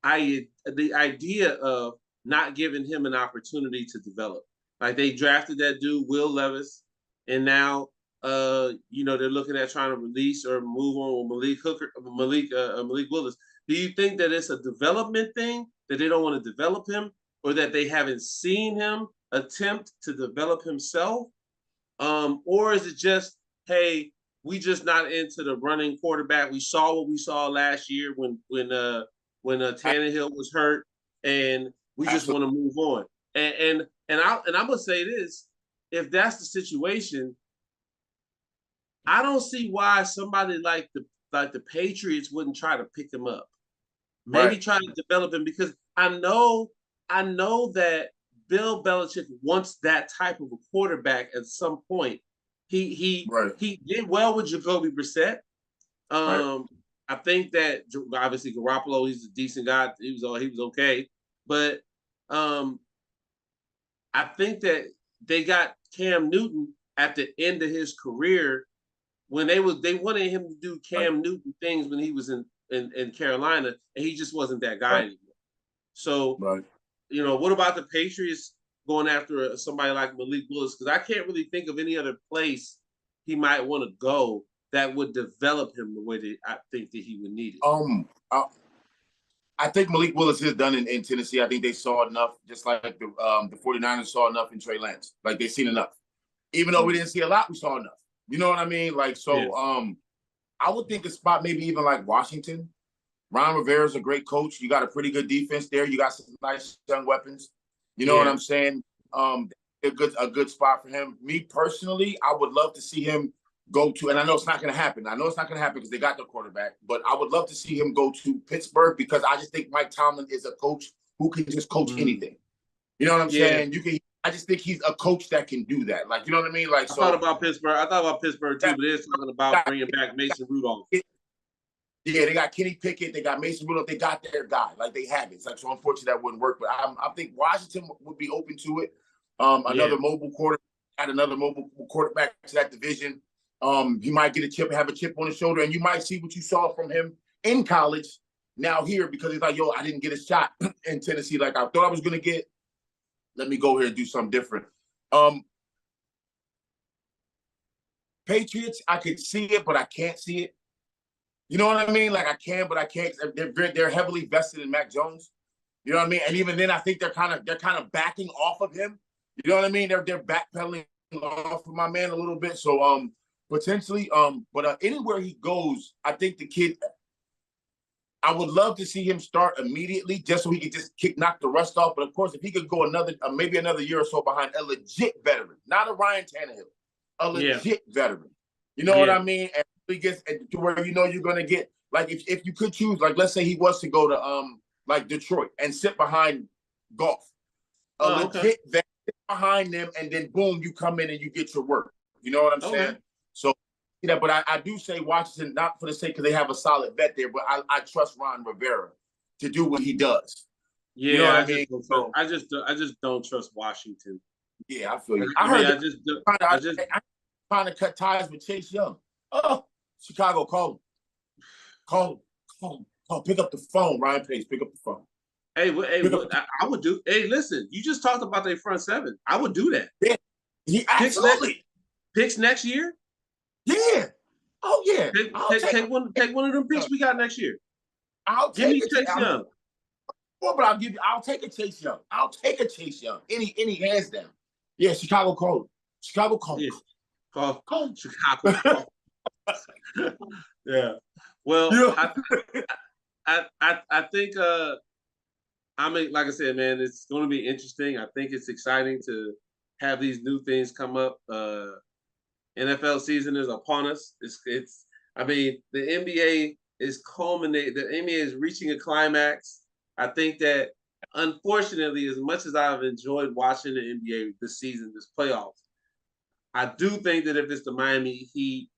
idea of not giving him an opportunity to develop. Like they drafted that dude Will Levis, and now they're looking at trying to release or move on with Malik Willis. Do you think that it's a development thing that they don't want to develop him, or that they haven't seen him attempt to develop himself? Or is it just, hey, we just not into the running quarterback? We saw what we saw last year when Tannehill was hurt, and we just want to move on. And I'm gonna say this: if that's the situation, I don't see why somebody like the Patriots wouldn't try to pick him up. Maybe try to develop him, because I know that Bill Belichick wants that type of a quarterback at some point. He did well with Jacoby Brissett. I think that obviously Garoppolo, he's a decent guy. He was okay, but I think that they got Cam Newton at the end of his career when they wanted him to do Cam Newton things when he was in Carolina, and he just wasn't that guy anymore. So, what about the Patriots going after somebody like Malik Willis? Because I can't really think of any other place he might want to go that would develop him the way that I think that he would need it. I think Malik Willis is done in Tennessee. I think they saw enough, just like the 49ers saw enough in Trey Lance. Like, they've seen enough. Even though we didn't see a lot, we saw enough. You know what I mean? Like, so I would think a spot maybe even like Washington. Ron Rivera's a great coach. You got a pretty good defense there. You got some nice young weapons. You know what I'm saying? A good spot for him. Me personally, I would love to see him go to, and I know it's not going to happen. I know it's not going to happen because they got their quarterback, but I would love to see him go to Pittsburgh, because I just think Mike Tomlin is a coach who can just coach anything. You know what I'm saying? I just think he's a coach that can do that. Like, you know what I mean? Like, I thought about Pittsburgh too, but they're talking about bringing back Mason Rudolph. Yeah, they got Kenny Pickett, they got Mason Rudolph, they got their guy. Like, they have it. It's like, so unfortunately that wouldn't work, but I think Washington would be open to it. Another mobile quarterback, add another mobile quarterback to that division. You might get have a chip on his shoulder, and you might see what you saw from him in college now here, because he's like, yo, I didn't get a shot in Tennessee like I thought I was going to get. Let me go here and do something different. Patriots, I could see it, but I can't see it. You know what I mean? Like, I can, but I can't. They're heavily vested in Mac Jones. You know what I mean? And even then, I think they're kind of backing off of him. You know what I mean? They're backpedaling off of my man a little bit. So potentially, but anywhere he goes, I think the kid, I would love to see him start immediately, just so he could just knock the rust off. But of course, if he could go maybe another year or so behind a legit veteran, not a Ryan Tannehill, a legit veteran. You know what I mean? And he gets to where you're going to get, like, if you could choose, like, let's say he was to go to like Detroit and sit behind Goff, legit veteran behind them, and then boom, you come in and you get your work. You know what I'm saying? So, but I do say Washington, not for the sake because they have a solid vet there, but I trust Ron Rivera to do what he does. Yeah, you know what I mean? I just don't trust Washington. Yeah, I feel you. I'm trying to cut ties with Chase Young. Oh, Chicago, call him. Pick up the phone, Ryan Pace. Pick up the phone. Hey, I would do. Hey, listen, you just talked about their front seven. I would do that. Yeah, absolutely. Picks next year. Yeah. Oh yeah. Take one of them picks we got next year. Give me Chase Young. Well, but I'll take a Chase Young. Any hands down. Yeah, Chicago call. Yeah. Call Chicago. Yeah. Well, I think I mean, like I said, man, it's going to be interesting. I think it's exciting to have these new things come up. NFL season is upon us. I mean, the NBA is culminating. The NBA is reaching a climax. I think that, unfortunately, as much as I've enjoyed watching the NBA this season, this playoffs, I do think that if it's the Miami Heat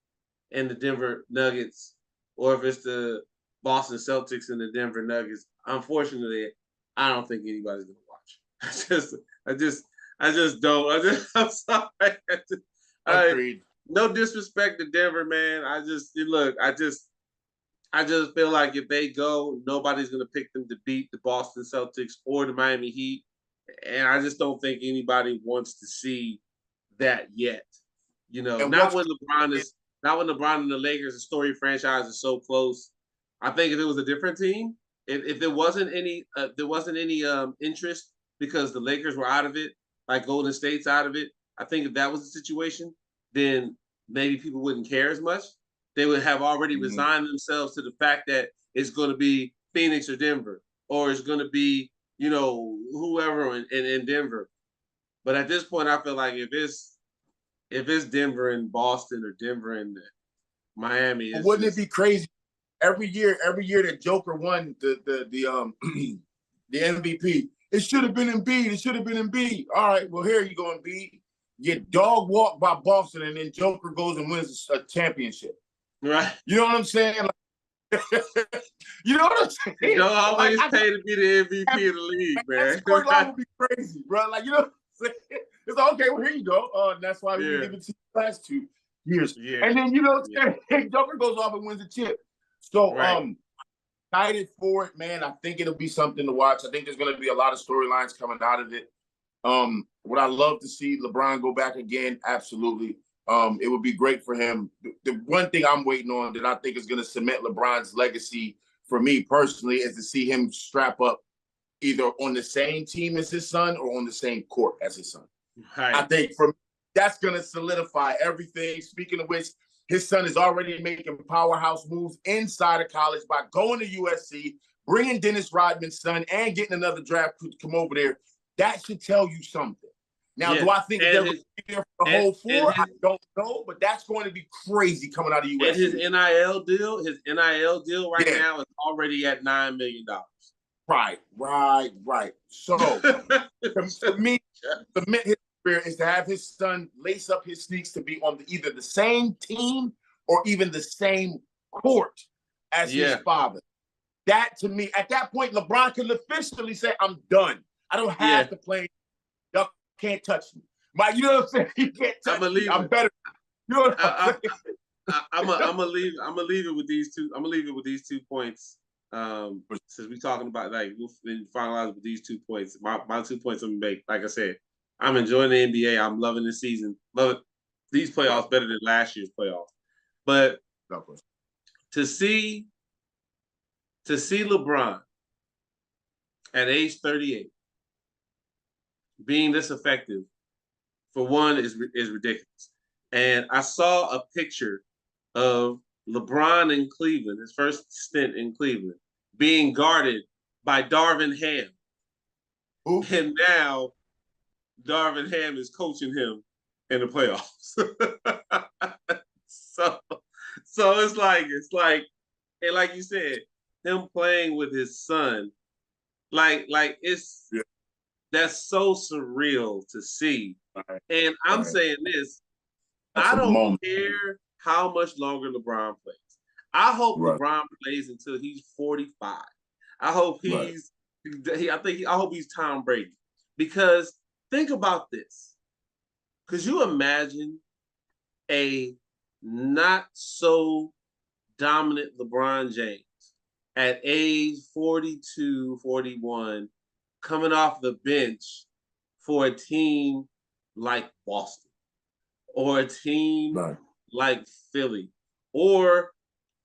and the Denver Nuggets, or if it's the Boston Celtics and the Denver Nuggets, unfortunately, I don't think anybody's gonna watch. I just don't. I'm sorry. Agreed. No disrespect to Denver, man. I just feel like if they go, nobody's gonna pick them to beat the Boston Celtics or the Miami Heat, and I just don't think anybody wants to see that yet. You know, not when LeBron and the Lakers, the story franchise, is so close. I think if it was a different team, if there wasn't any interest because the Lakers were out of it, like Golden State's out of it. I think if that was the situation, then maybe people wouldn't care as much. They would have already resigned themselves to the fact that it's going to be Phoenix or Denver, or it's going to be, whoever in Denver. But at this point, I feel like if it's Denver and Boston or Denver and Miami, wouldn't it be crazy? Every year that Joker won the the MVP, it should have been Embiid. It should have been Embiid. All right, well, here you go, Embiid. Get dog walked by Boston, and then Joker goes and wins a championship. Right. You know what I'm saying? Like, you know what I'm saying? You don't always pay to be the MVP of the league, man. That storyline would be crazy, bro. Like, you know what I'm saying? It's like, okay, well, here you go. That's why we didn't even see the last 2 years. Yeah. And then, you know what I'm saying? Joker goes off and wins the chip. So, excited for it, man. I think it'll be something to watch. I think there's going to be a lot of storylines coming out of it. Would I love to see LeBron go back again? Absolutely. It would be great for him. The one thing I'm waiting on that I think is going to cement LeBron's legacy for me personally is to see him strap up either on the same team as his son or on the same court as his son. Right. I think that's going to solidify everything. Speaking of which, his son is already making powerhouse moves inside of college by going to USC, bringing Dennis Rodman's son, and getting another draft to come over there. That should tell you something. Now, do I think they're going to be there for the whole 4? I don't know, but that's going to be crazy coming out of USC. And his NIL deal right now is already at $9 million. Right. So, for me, to cement his career is to have his son lace up his sneaks to be on either the same team or even the same court as his father. That, to me, at that point, LeBron can officially say, I'm done. I don't have to play. Y'all can't touch me. You know what I'm saying? You can't touch me. I'm better. You know what I'm saying? I'm gonna leave it with these two. I'm gonna leave it with these 2 points. Since we're talking about, like, we'll finalize with these 2 points. My 2 points I'm gonna make. Like I said, I'm enjoying the NBA. I'm loving this season. Love these playoffs better than last year's playoffs. But to see LeBron at age 38 being this effective, for one, is ridiculous. And I saw a picture of LeBron in Cleveland, his first stint in Cleveland, being guarded by Darvin Ham. Ooh. And now Darvin Ham is coaching him in the playoffs. So it's like, and like you said, him playing with his son, that's so surreal to see. Right. And I'm saying this, I don't care how much longer LeBron plays. I hope LeBron plays until he's 45. I hope I hope he's Tom Brady. Because think about this. Could you imagine a not so dominant LeBron James at age 42, 41, coming off the bench for a team like Boston or a team like Philly, or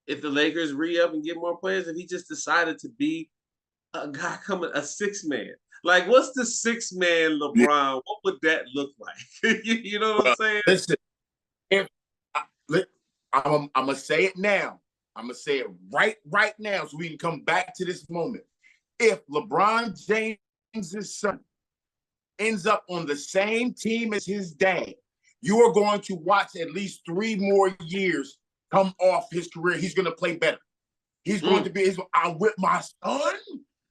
if the Lakers re-up and get more players, if he just decided to be a guy a 6-man. Like, what's the 6-man LeBron? What would that look like? You know what I'm saying? Listen, I'm going to say it now. I'm going to say it right now so we can come back to this moment. If LeBron James' son ends up on the same team as his dad, you are going to watch at least 3 more years come off his career. He's going to play better. He's going to be, I'm with my son?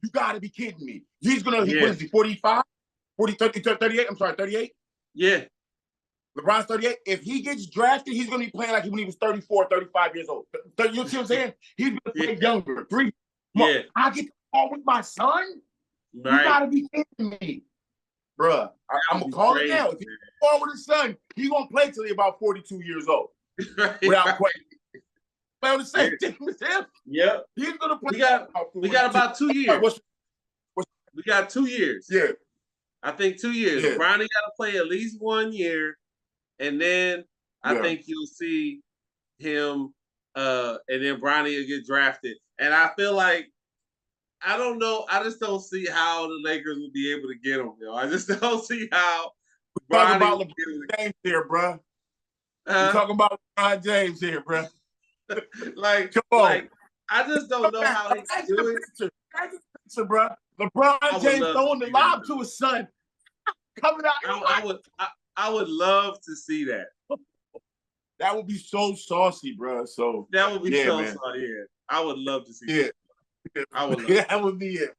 You got to be kidding me. He's going to, what is he, 45? 40, 30, 38? I'm sorry, 38? Yeah. LeBron's 38. If he gets drafted, he's going to be playing like when he was 34, 35 years old. You see what I'm saying? He's going to play younger. 3 months. I get to call with my son? Right. You got to be kidding me. Bruh, I'm going to call it now. If he call with his son, he's going to play till he's about 42 years old. Without question. Play on the same team as him. Yep. He's going to play. We got about 2 years. We got 2 years. Yeah. I think 2 years. Yeah. Bronny got to play at least 1 year. And then I think you'll see him, and then Bronny will get drafted. And I feel like I don't know. I just don't see how the Lakers would be able to get him. Yo. I just don't see how. We're talking about LeBron James here, bro. We're talking about LeBron James here, bro. Like, I just don't know how he can do it. Imagine the picture, bro. LeBron James throwing the lob to his son. Coming out. I would love to see that. That would be so saucy, bro. So that would be so saucy. Yeah, I would love to see that. I would love that would be it.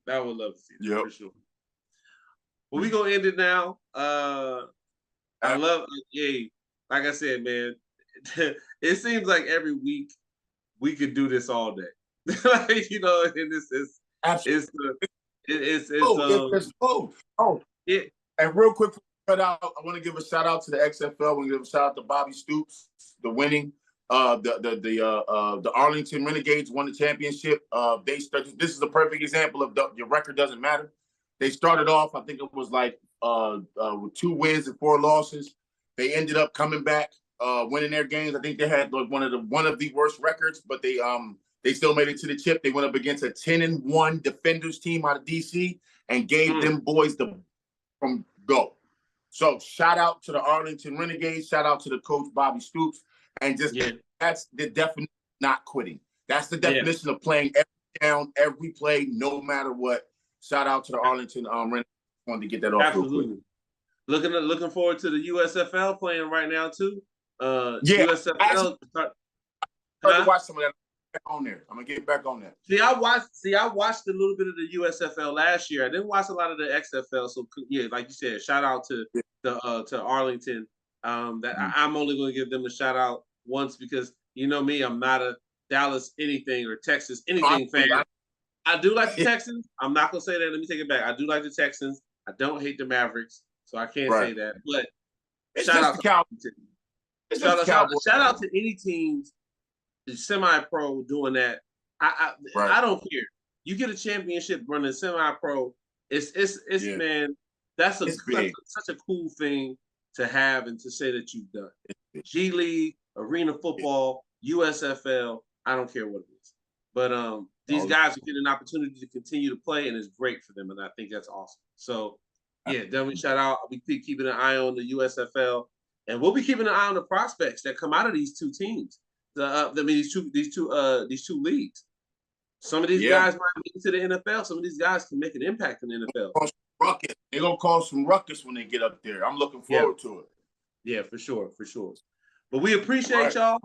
I would love to see that for sure. Well, we gonna end it now. I love, like I said, man. It seems like every week we could do this all day. Like, you know, and and real quick, I want to give a shout out to the XFL. I want to give a shout out to Bobby Stoops, the winning. The Arlington Renegades won the championship. This is a perfect example of your record doesn't matter. They started off, I think it was like with 2 wins and 4 losses. They ended up coming back, winning their games. I think they had like one of the worst records, but they still made it to the chip. They went up against a 10-1 Defenders team out of DC and gave them boys the from go. So shout out to the Arlington Renegades. Shout out to the coach Bobby Stoops. And that's the definition of not quitting. That's the definition of playing every down, every play, no matter what. Shout out to the Arlington Renegades. Wanted to get that off. Absolutely. Looking forward to the USFL playing right now too. USFL. I heard to watch some of that on there. I'm gonna get back on that. I watched a little bit of the USFL last year. I didn't watch a lot of the XFL. So like you said, shout out to to Arlington. I'm only going to give them a shout out once because you know me, I'm not a Dallas anything or Texas anything fan. I do like the Texans. I'm not going to say that. Let me take it back. I do like the Texans. I don't hate the Mavericks, so I can't say that. But shout out to Cowboys. Shout out to any teams, semi-pro doing that. I don't care. You get a championship running semi-pro. It's man. That's such a cool thing to have and to say that you've done. G League, Arena Football, USFL, I don't care what it is. But these guys are getting an opportunity to continue to play, and it's great for them, and I think that's awesome. So, definitely shout out. We'll be keeping an eye on the USFL, and we'll be keeping an eye on the prospects that come out of these 2 teams. These two leagues. Some of these guys might get into the NFL. Some of these guys can make an impact in the NFL. They're gonna cause some ruckus when they get up there. I'm looking forward to it. Yeah, for sure. But we appreciate y'all.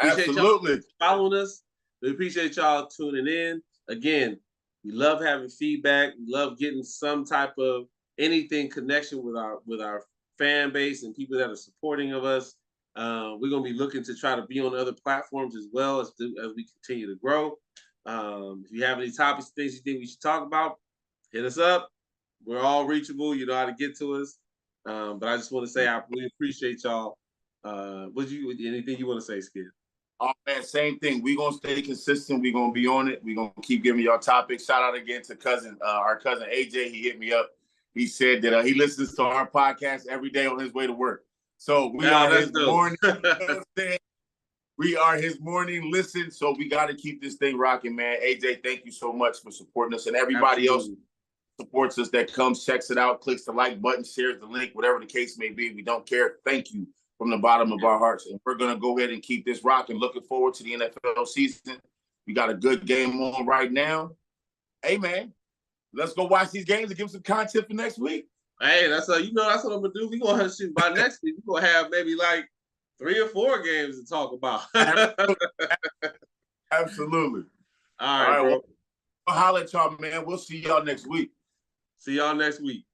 Absolutely. Y'all following us. We appreciate y'all tuning in. Again, we love having feedback. We love getting some type of anything connection with our fan base and people that are supporting of us. We're gonna be looking to try to be on other platforms as well as we continue to grow. If you have any topics, things you think we should talk about, hit us up. We're all reachable. You know how to get to us. But I just want to say I really appreciate y'all. Anything you want to say, Skid? Oh man, same thing. We're gonna stay consistent. We're gonna be on it. We're gonna keep giving y'all topics. Shout out again to our cousin AJ. He hit me up. He said that he listens to our podcast every day on his way to work. So we are his morning. We are his morning listen. So we got to keep this thing rocking, man. AJ, thank you so much for supporting us, and everybody else supports us that comes, checks it out, clicks the like button, shares the link, whatever the case may be. We don't care. Thank you from the bottom of our hearts. And we're going to go ahead and keep this rocking. Looking forward to the NFL season. We got a good game on right now. Hey, man, let's go watch these games and give some content for next week. Hey, that's what I'm going to do. We're going to shoot by next week. We're going to have maybe like 3 or 4 games to talk about. Absolutely. All right, bro. Well, holla at y'all, man. We'll see y'all next week. See y'all next week.